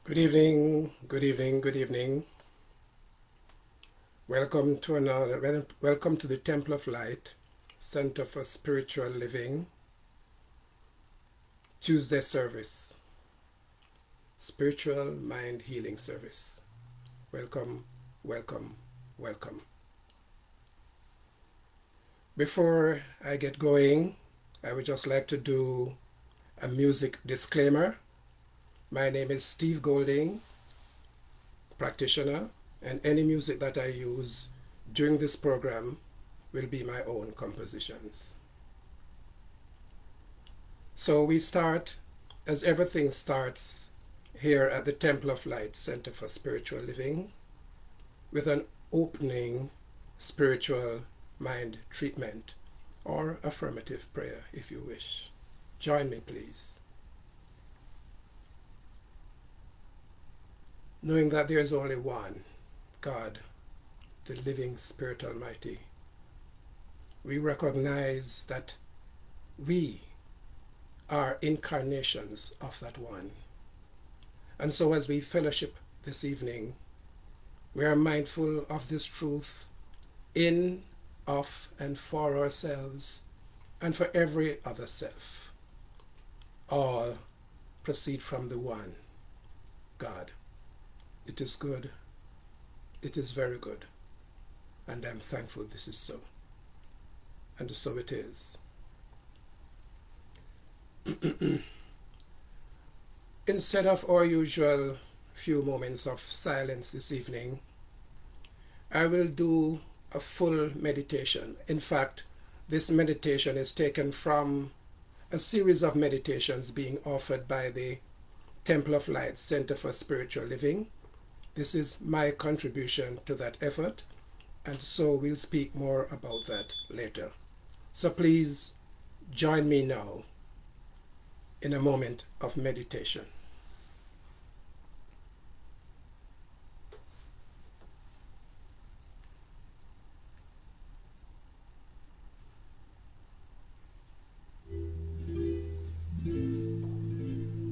Good evening, good evening, good evening. Welcome to the Temple of Light, Center for Spiritual Living, Tuesday service, Spiritual Mind Healing Service. Welcome, welcome, welcome. Before I get going, I would just like to do a music disclaimer. My name is Steve Golding, practitioner, and any music that I use during this program will be my own compositions. So we start, as everything starts here at the Temple of Light Center for Spiritual Living, with an opening spiritual mind treatment or affirmative prayer if you wish. Join me, please. Knowing that there is only one God, the living Spirit Almighty, we recognize that we are incarnations of that one. And so as we fellowship this evening, we are mindful of this truth in, of, and for ourselves and for every other self. All proceed from the one, God. It is good. It is very good. And I'm thankful this is so. And so it is. Instead of our usual few moments of silence this evening, I will do a full meditation. In fact, this meditation is taken from a series of meditations being offered by the Temple of Light Center for Spiritual Living. This is my contribution to that effort, and so we'll speak more about that later. So please join me now in a moment of meditation.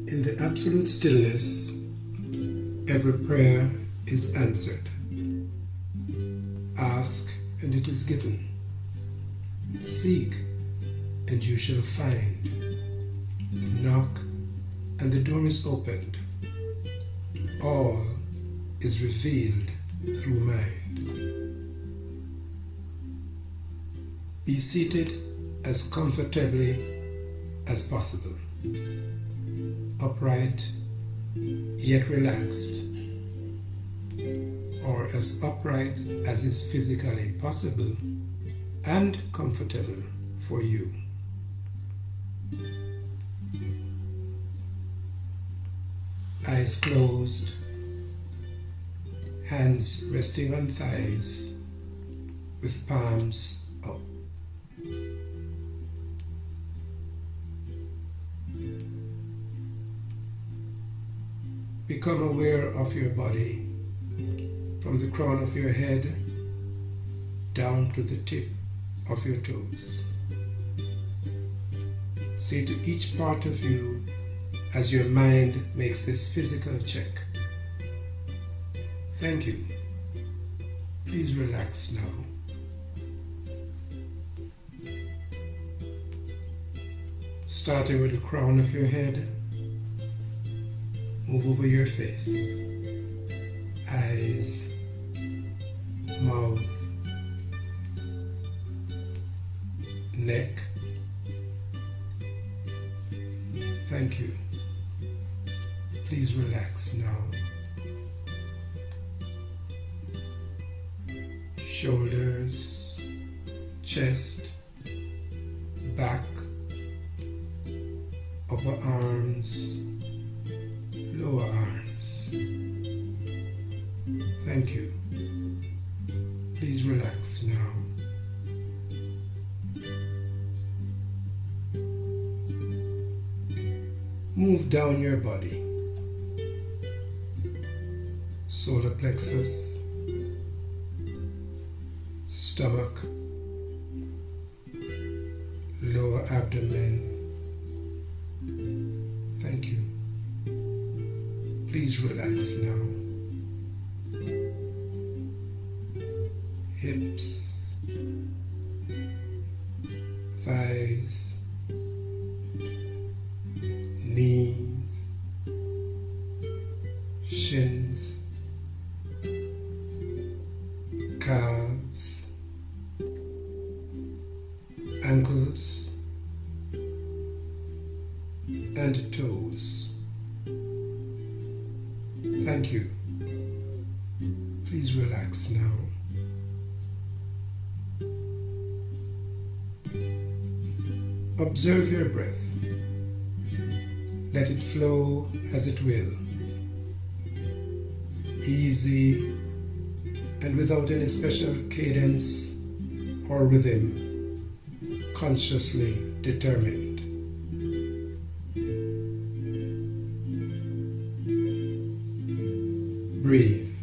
In the absolute stillness, every prayer is answered. Ask, and it is given. Seek, and you shall find. Knock, and the door is opened. All is revealed through mind. Be seated as comfortably as possible. Upright, yet relaxed, or as upright as is physically possible and comfortable for you. Eyes closed, hands resting on thighs with palms up. Become aware of your body from the crown of your head down to the tip of your toes. Say to each part of you as your mind makes this physical check, thank you. Please relax now. Starting with the crown of your head, move over your face, eyes, mouth, neck. Thank you. Please relax now. Shoulders, chest, back, upper arms, lower arms. Thank you. Please relax now. Move down your body. Solar plexus, stomach, lower abdomen. Thank you. Please relax now. Hips, thighs, knees, shins, calves, ankles, and toes. Thank you. Please relax now. Observe your breath. Let it flow as it will. Easy and without any special cadence or rhythm, consciously determined. Breathe,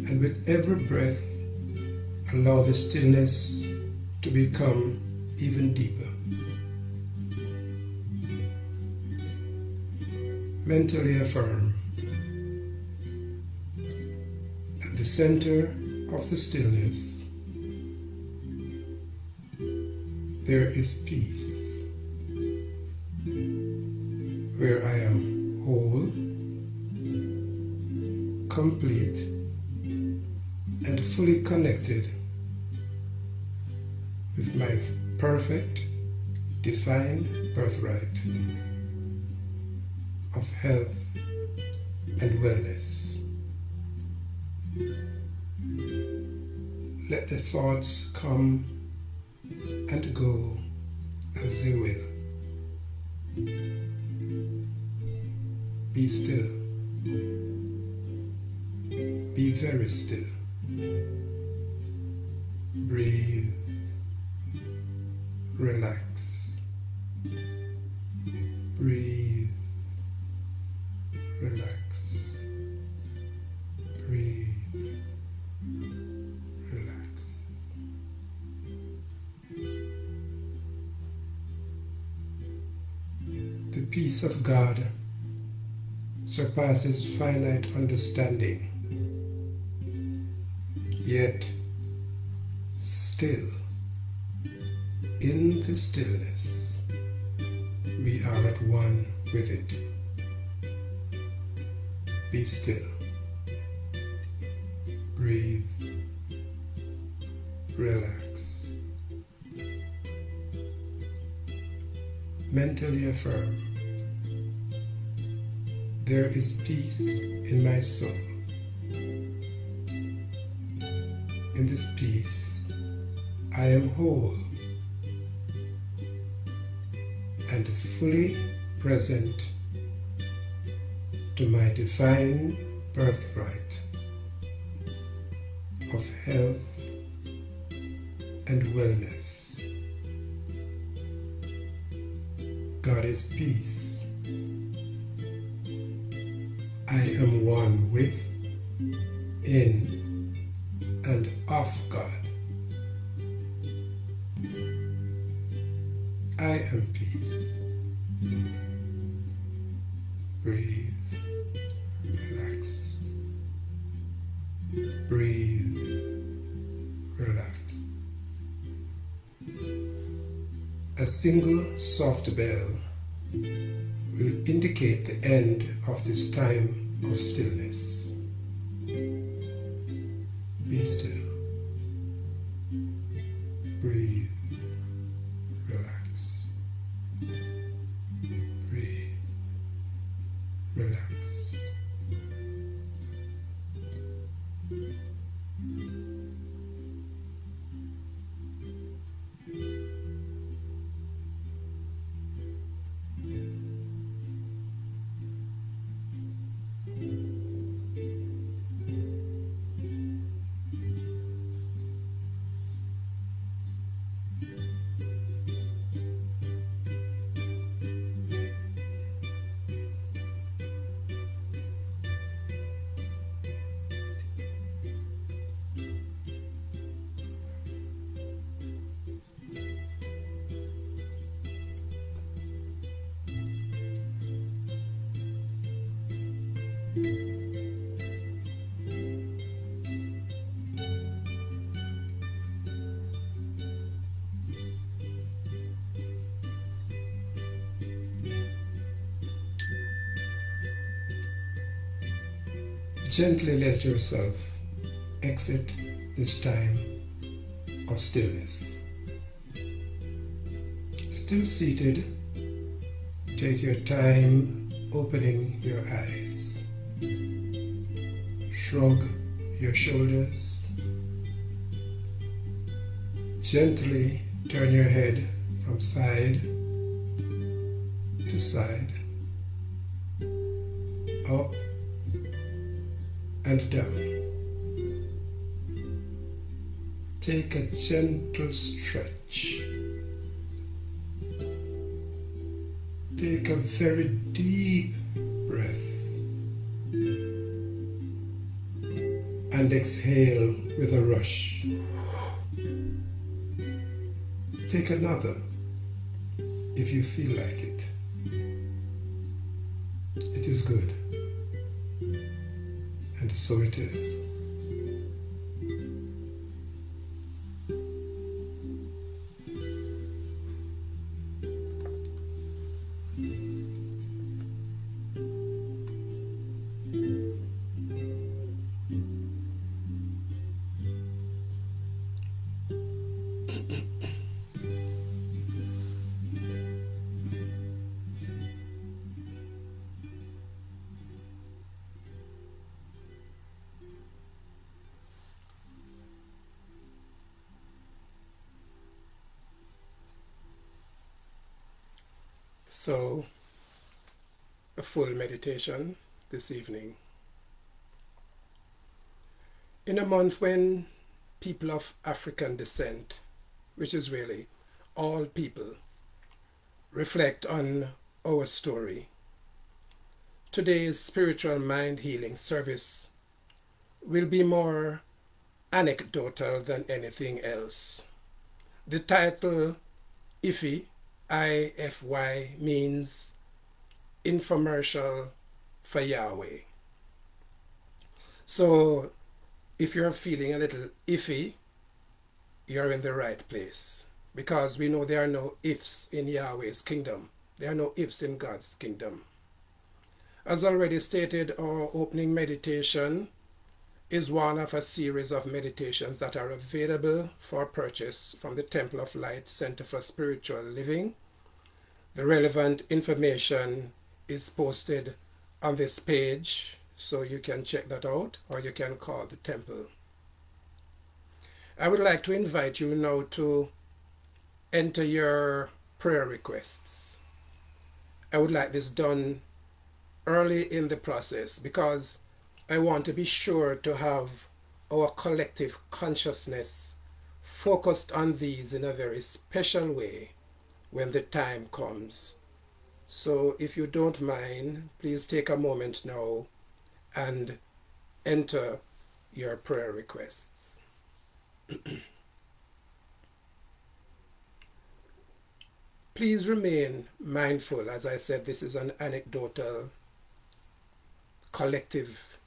and with every breath, allow the stillness to become even deeper. Mentally affirm, at the center of the stillness, there is peace, where I am whole, complete, and fully connected with my perfect, divine birthright of health and wellness. Let the thoughts come and go as they will. Be still. Be very still. Breathe. Relax. Breathe. Relax. Breathe. Relax. The peace of God surpasses finite understanding, yet still, in the stillness, we are at one with it. Be still. Breathe. Relax. Mentally affirm, there is peace in my soul. In this peace, I am whole and fully present to my divine birthright of health and wellness. God is peace. I am one with, in, and of God. I am peace. Breathe. Relax. Breathe. Relax. A single soft bell will indicate the end of this time of stillness. Be still. Breathe. Relax. Breathe. Relax. Gently let yourself exit this time of stillness. Still seated, take your time opening your eyes. Shrug your shoulders. Gently turn your head from side to side, up and down. Take a gentle stretch. Take a very deep breath and exhale with a rush. Take another if you feel like it. It is good, and so it is. So, a full meditation this evening. In a month when people of African descent, which is really all people, reflect on our story, today's spiritual mind healing service will be more anecdotal than anything else. The title IFY, I-F-Y, means Infomercial for Yahweh. So if you're feeling a little iffy, you're in the right place, because we know there are no ifs in Yahweh's kingdom. There are no ifs in God's kingdom. As already stated, our opening meditation is one of a series of meditations that are available for purchase from the Temple of Light Center for Spiritual Living. The relevant information is posted on this page, so you can check that out, or you can call the temple. I would like to invite you now to enter your prayer requests. I would like this done early in the process because I want to be sure to have our collective consciousness focused on these in a very special way when the time comes. So if you don't mind, please take a moment now and enter your prayer requests. Please remain mindful. As I said, this is an anecdotal collective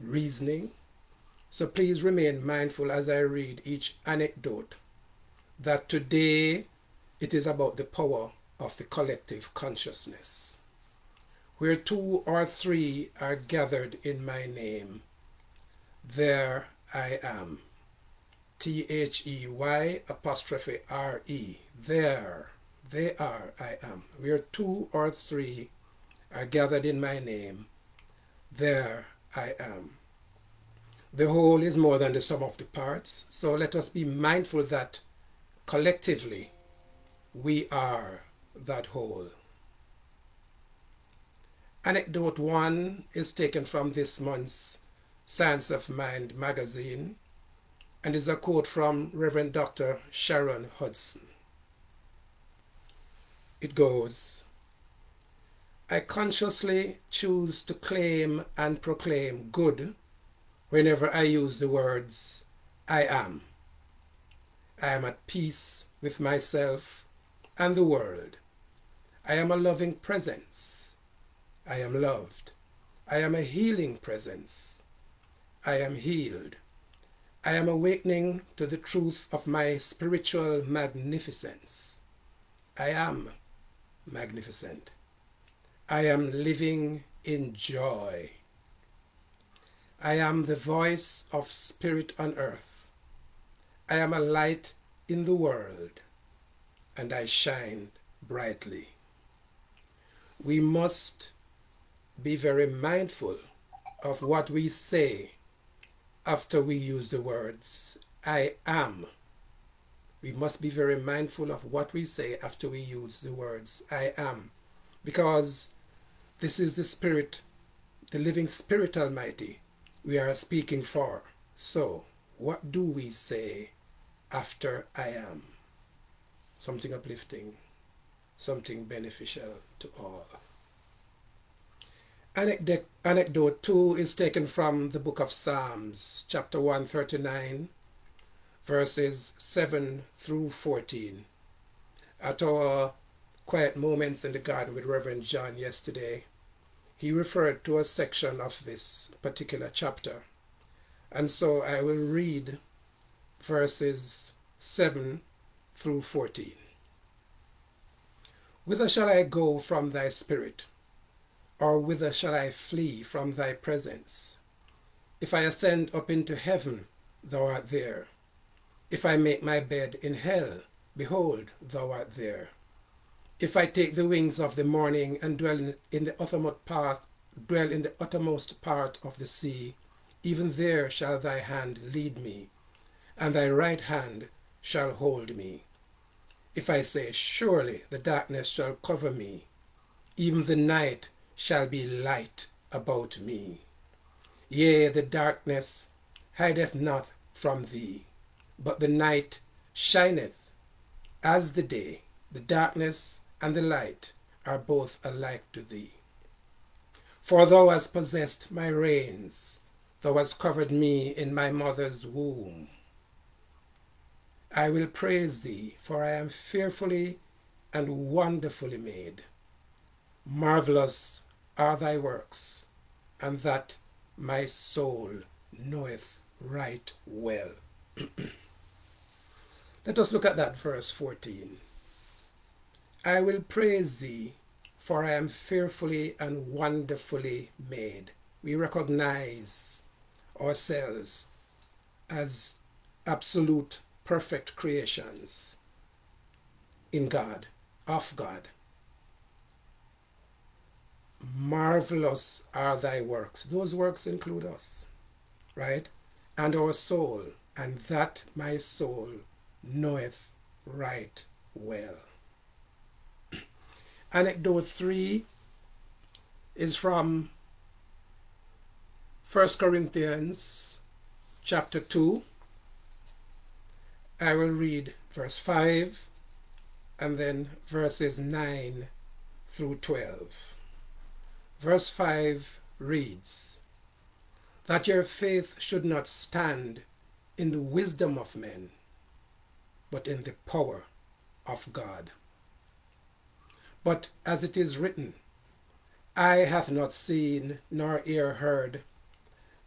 reasoning. So please remain mindful as I read each anecdote that today it is about the power of the collective consciousness. Where two or three are gathered in my name, there I am. THEY''re. There I am. Where two or three are gathered in my name, there I am. The whole is more than the sum of the parts, so let us be mindful that collectively we are that whole. Anecdote 1 is taken from this month's Science of Mind magazine and is a quote from Reverend Dr. Sharon Hudson. It goes, I consciously choose to claim and proclaim good whenever I use the words I am. I am at peace with myself and the world. I am a loving presence. I am loved. I am a healing presence. I am healed. I am awakening to the truth of my spiritual magnificence. I am magnificent. I am living in joy. I am the voice of spirit on earth. I am a light in the world, and I shine brightly. We must be very mindful of what we say after we use the words, I am. We must be very mindful of what we say after we use the words, I am. Because this is the Spirit, the living Spirit Almighty we are speaking for. So, what do we say after I am? Something uplifting, something beneficial to all. Anecdote 2 is taken from the book of Psalms, chapter 139, verses 7 through 14. At our quiet moments in the garden with Reverend John yesterday, he referred to a section of this particular chapter. And so I will read verses 7 through 14. Whither shall I go from thy spirit? Or whither shall I flee from thy presence? If I ascend up into heaven, thou art there. If I make my bed in hell, behold, thou art there. If I take the wings of the morning and dwell in the uttermost part of the sea, even there shall thy hand lead me, and thy right hand shall hold me. If I say, surely the darkness shall cover me, even the night shall be light about me. Yea, the darkness hideth not from thee, but the night shineth as the day. The darkness and the light are both alike to thee. For thou hast possessed my reins, thou hast covered me in my mother's womb. I will praise thee, for I am fearfully and wonderfully made. Marvelous are thy works, and that my soul knoweth right well. Let us look at that verse 14. I will praise thee, for I am fearfully and wonderfully made. We recognize ourselves as absolute perfect creations in God, of God. Marvelous are thy works. Those works include us, right? And our soul, and that my soul knoweth right well. Anecdote 3 is from 1 Corinthians chapter 2. I will read verse 5 and then verses 9 through 12. Verse 5 reads, that your faith should not stand in the wisdom of men, but in the power of God. But as it is written, eye hath not seen, nor ear heard,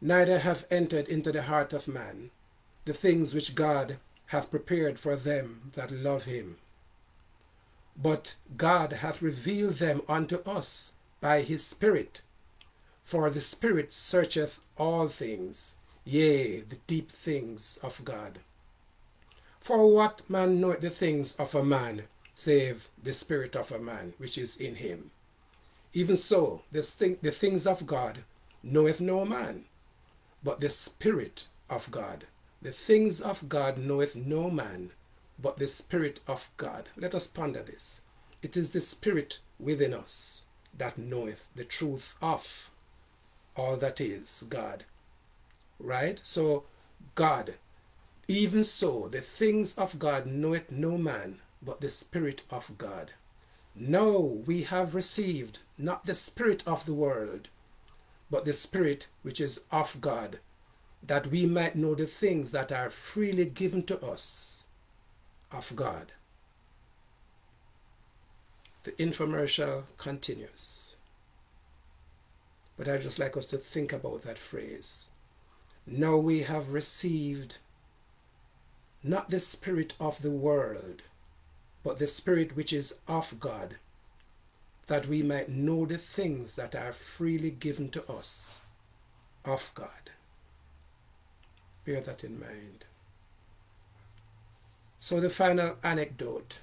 neither have entered into the heart of man the things which God hath prepared for them that love him. But God hath revealed them unto us by his Spirit. For the Spirit searcheth all things, yea, the deep things of God. For what man knoweth the things of a man, save the spirit of a man which is in him? Even so, the things of God knoweth no man, but the Spirit of God. The things of God knoweth no man, but the Spirit of God. Let us ponder this. It is the Spirit within us that knoweth the truth of all that is God. Right? So, God. Even so, the things of God knoweth no man, but the Spirit of God. Now we have received not the spirit of the world, but the Spirit which is of God, that we might know the things that are freely given to us of God. The infomercial continues. But I'd just like us to think about that phrase. Now we have received not the spirit of the world, but the Spirit which is of God, that we might know the things that are freely given to us of God. Bear that in mind. So the final anecdote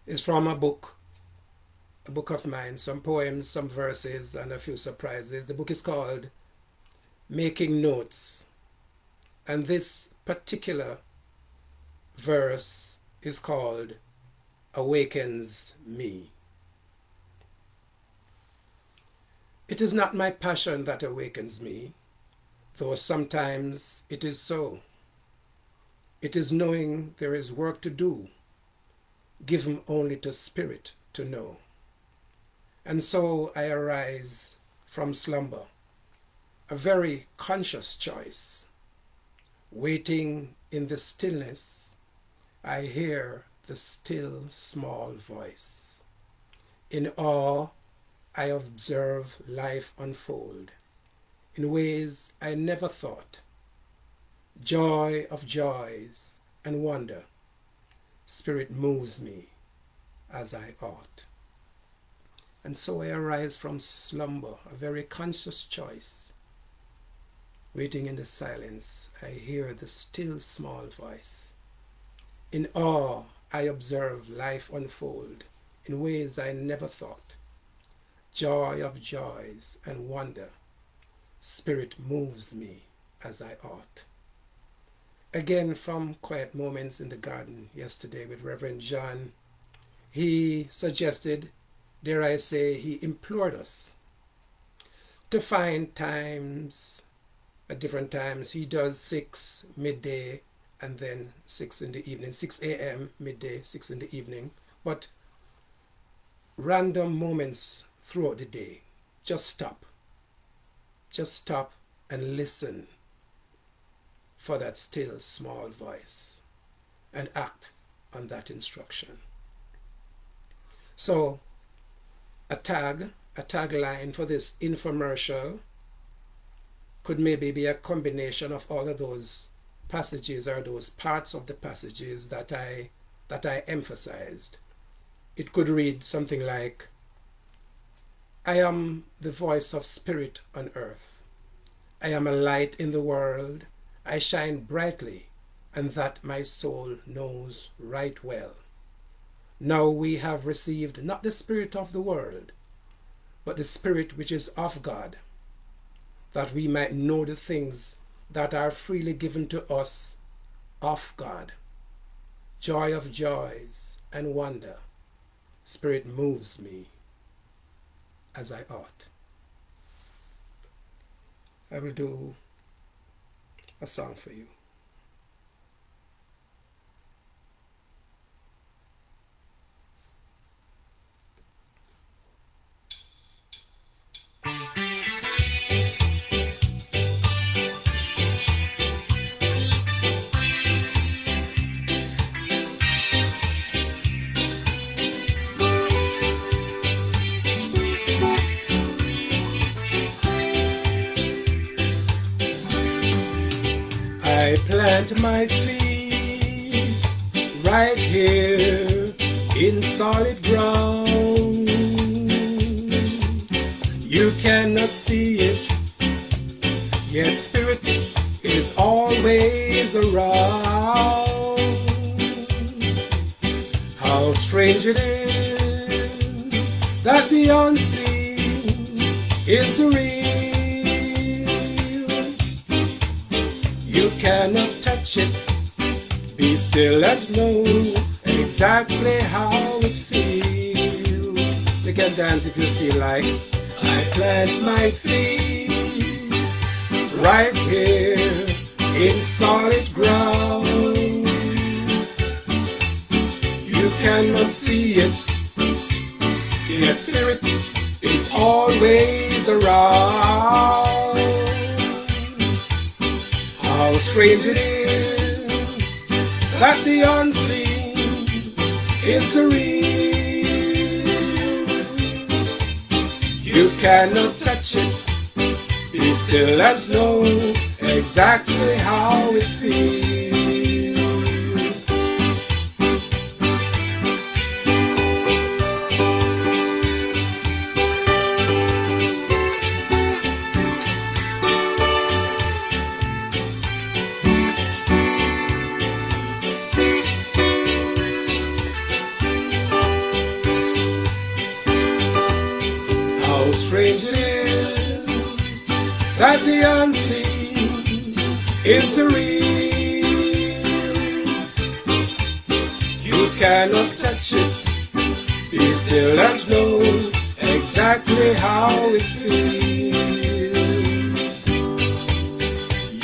is from a book of mine, some poems, some verses, and a few surprises. The book is called Making Notes, and this particular verse is called Awakens Me. It is not my passion that awakens me, though sometimes it is so. It is knowing there is work to do, given only to spirit to know. And so I arise from slumber, a very conscious choice. Waiting in the stillness, I hear the still small voice. In awe, I observe life unfold in ways I never thought. Joy of joys and wonder, spirit moves me as I ought. And so I arise from slumber, a very conscious choice. Waiting in the silence, I hear the still small voice. In awe, I observe life unfold in ways I never thought. Joy of joys and wonder, spirit moves me as I ought. Again, from Quiet Moments in the Garden yesterday with Reverend John, he suggested, dare I say, he implored us to find times, at different times. He does 6 midday and then 6 in the evening, 6 a.m. midday, 6 in the evening, but random moments throughout the day. Just stop and listen for that still small voice and act on that instruction. So a tagline for this infomercial could maybe be a combination of all of those passages or those parts of the passages that I emphasized. It could read something like, I am the voice of spirit on earth. I am a light in the world. I shine brightly, and that my soul knows right well. Now we have received not the spirit of the world, but the Spirit which is of God, that we might know the things that are freely given to us of God. Joy of joys and wonder, Spirit moves me as I ought. I will do a song for you. I plant my feet right here in solid ground. You cannot see it, yet Spirit is always around. How strange it is that the unseen is the real. You cannot touch it, be still and know exactly how it feels. You can dance if you feel like. I plant my feet right here in solid ground. You cannot see it, yet Spirit is always around. How strange it is that the unseen is the real. You cannot touch it, be still and know exactly how it feels. that the unseen is the real. You cannot touch it, be still and know exactly how it feels.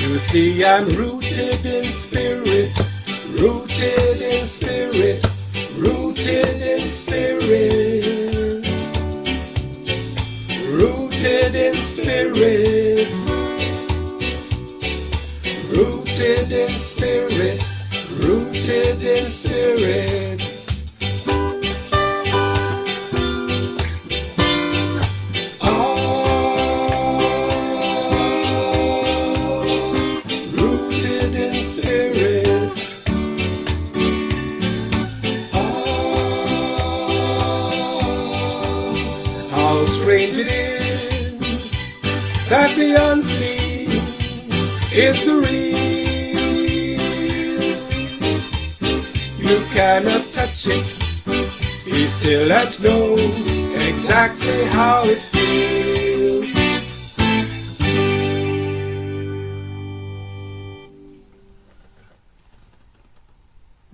You see, I'm rooted in spirit, rooted in spirit, rooted in spirit, rooted in spirit, rooted in spirit, rooted in spirit. Rooted in spirit. How strange it is that the unseen is the real. You cannot touch it, be still and know exactly how it feels.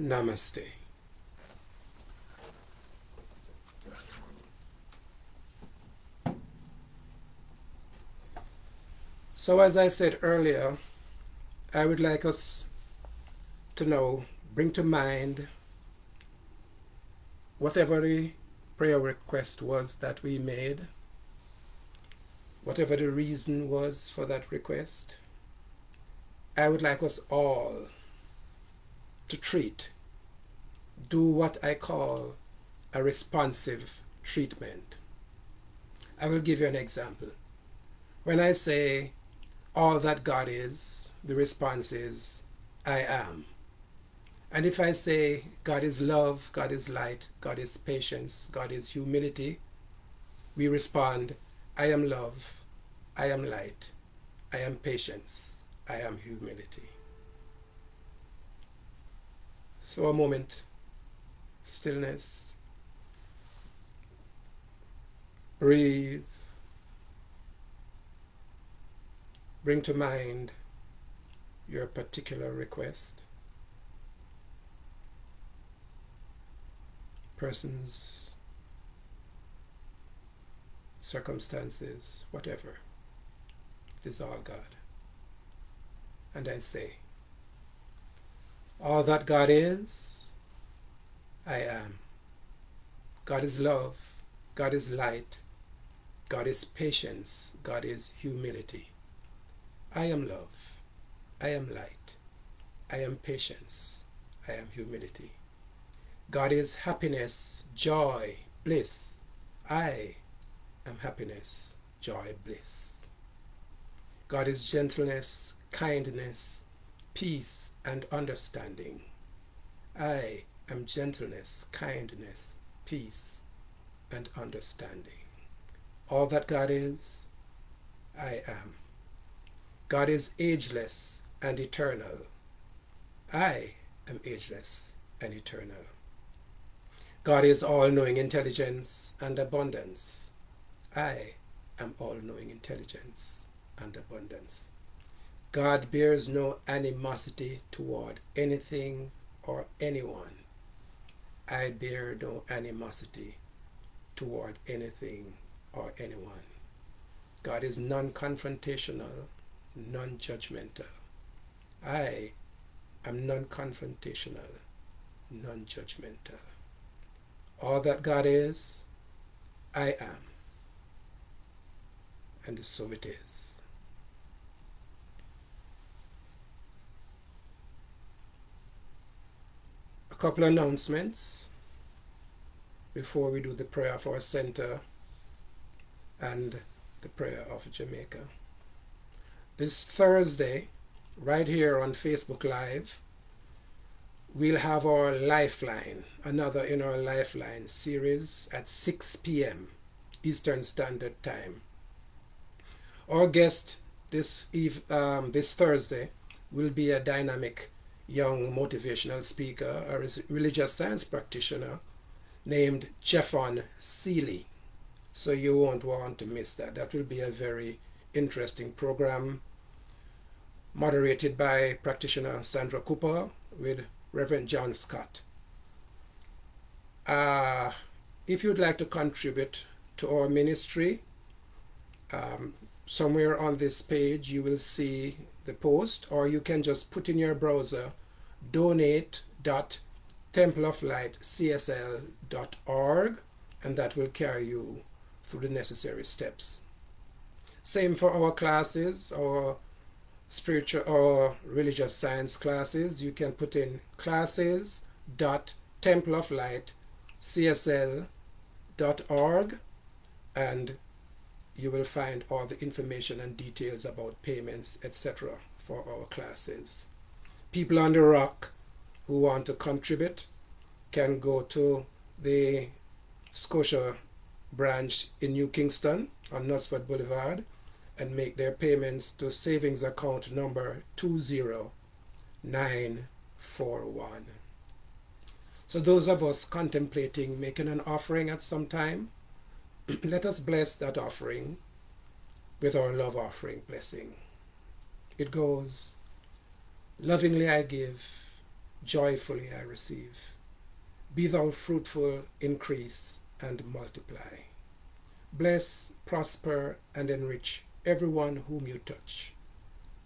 Namaste. So as I said earlier, I would like us to know, bring to mind whatever the prayer request was that we made, whatever the reason was for that request. I would like us all to do what I call a responsive treatment. I will give you an example. When I say all that God is, the response is I am. And if I say God is love, God is light, God is patience, God is humility, we respond I am love, I am light, I am patience, I am humility. So a moment, stillness, breathe, bring to mind your particular request, persons, circumstances, whatever. It is all God. And I say, all that God is, I am. God is love, God is light, God is patience, God is humility. I am love, I am light, I am patience, I am humility. God is happiness, joy, bliss. I am happiness, joy, bliss. God is gentleness, kindness, peace, and understanding. I am gentleness, kindness, peace, and understanding. All that God is, I am. God is ageless and eternal. I am ageless and eternal. God is all-knowing intelligence and abundance. I am all-knowing intelligence and abundance. God bears no animosity toward anything or anyone. I bear no animosity toward anything or anyone. God is non-confrontational, non-judgmental. I am non-confrontational, non-judgmental. All that God is, I am. And so it is. A couple of announcements before we do the prayer for our center and the prayer of Jamaica. This Thursday, right here on Facebook Live, we'll have our Lifeline, another in our Lifeline series at 6 p.m. Eastern Standard Time. Our guest this Thursday will be a dynamic young motivational speaker, a religious science practitioner named Jeffon Seeley. So you won't want to miss that. That will be a very interesting program moderated by practitioner Sandra Cooper with Reverend John Scott. If you'd like to contribute to our ministry, somewhere on this page you will see the post, or you can just put in your browser donate.templeoflightcsl.org, and that will carry you through the necessary steps. Same for our classes, our spiritual or religious science classes. You can put in classes.templeoflightcsl.org, and you will find all the information and details about payments, etc. for our classes. People on the rock who want to contribute can go to the Scotia branch in New Kingston on Knutsford Boulevard and make their payments to savings account number 20941. So those of us contemplating making an offering at some time, let us bless that offering with our love offering blessing. It goes, lovingly I give, joyfully I receive. Be thou fruitful, increase, and multiply. Bless, prosper, and enrich everyone whom you touch,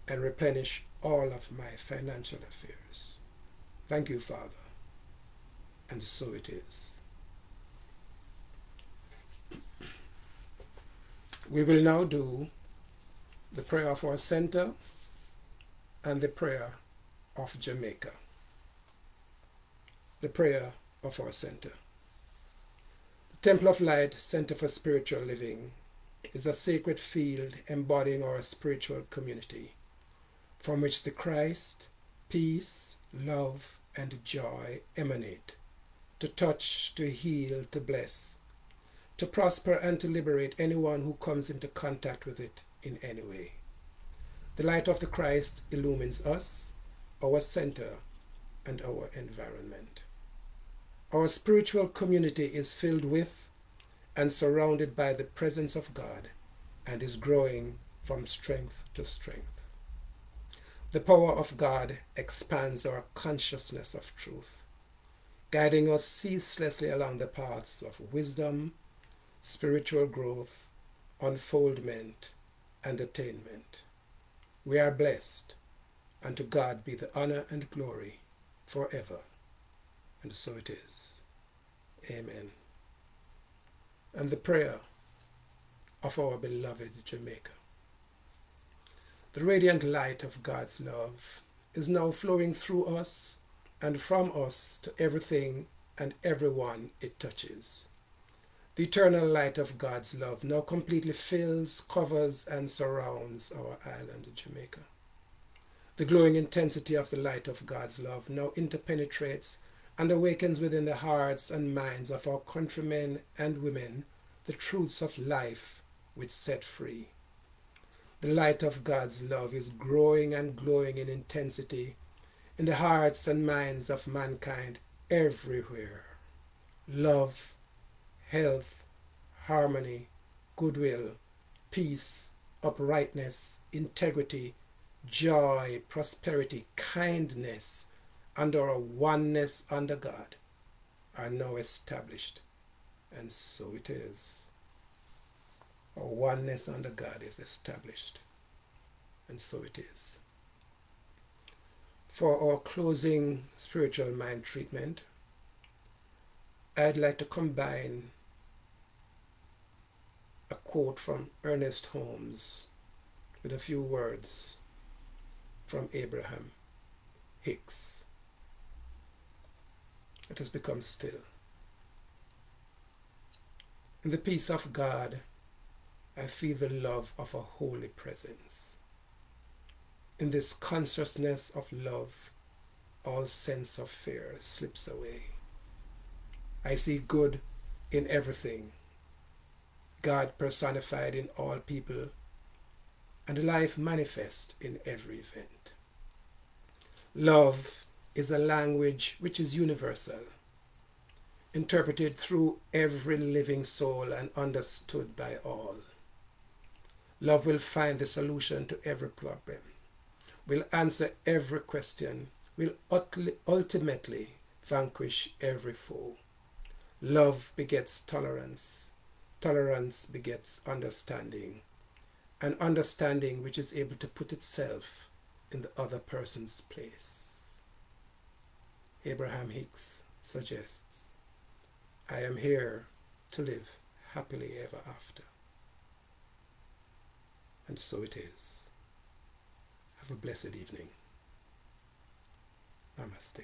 and replenish all of my financial affairs. Thank you, Father. And so it is. We will now do the prayer of our center and the prayer of Jamaica. The prayer of our center. The Temple of Light Center for Spiritual Living is a sacred field embodying our spiritual community, from which the Christ, peace, love, and joy emanate, to touch, to heal, to bless, to prosper, and to liberate anyone who comes into contact with it in any way. The light of the Christ illumines us, our center, and our environment. Our spiritual community is filled with and surrounded by the presence of God and is growing from strength to strength. The power of God expands our consciousness of truth, guiding us ceaselessly along the paths of wisdom, spiritual growth, unfoldment, and attainment. We are blessed, and to God be the honor and glory forever. And so it is. Amen. And the prayer of our beloved Jamaica. The radiant light of God's love is now flowing through us and from us to everything and everyone it touches. The eternal light of God's love now completely fills, covers, and surrounds our island, Jamaica. The glowing intensity of the light of God's love now interpenetrates and awakens within the hearts and minds of our countrymen and women the truths of life which set free. The light of God's love is growing and glowing in intensity in the hearts and minds of mankind everywhere. Love, health, harmony, goodwill, peace, uprightness, integrity, joy, prosperity, kindness, and our oneness under God are now established. And so it is. Our oneness under God is established. And so it is. For our closing spiritual mind treatment, I'd like to combine a quote from Ernest Holmes with a few words from Abraham Hicks. Let us become still. In the peace of God, I feel the love of a holy presence. In this consciousness of love, all sense of fear slips away. I see good in everything, God personified in all people, and life manifest in every event. Love is a language which is universal, interpreted through every living soul and understood by all. Love will find the solution to every problem, will answer every question, will ultimately vanquish every foe. Love begets tolerance. Tolerance begets understanding. An understanding which is able to put itself in the other person's place. Abraham Hicks suggests, I am here to live happily ever after. And so it is. Have a blessed evening. Namaste.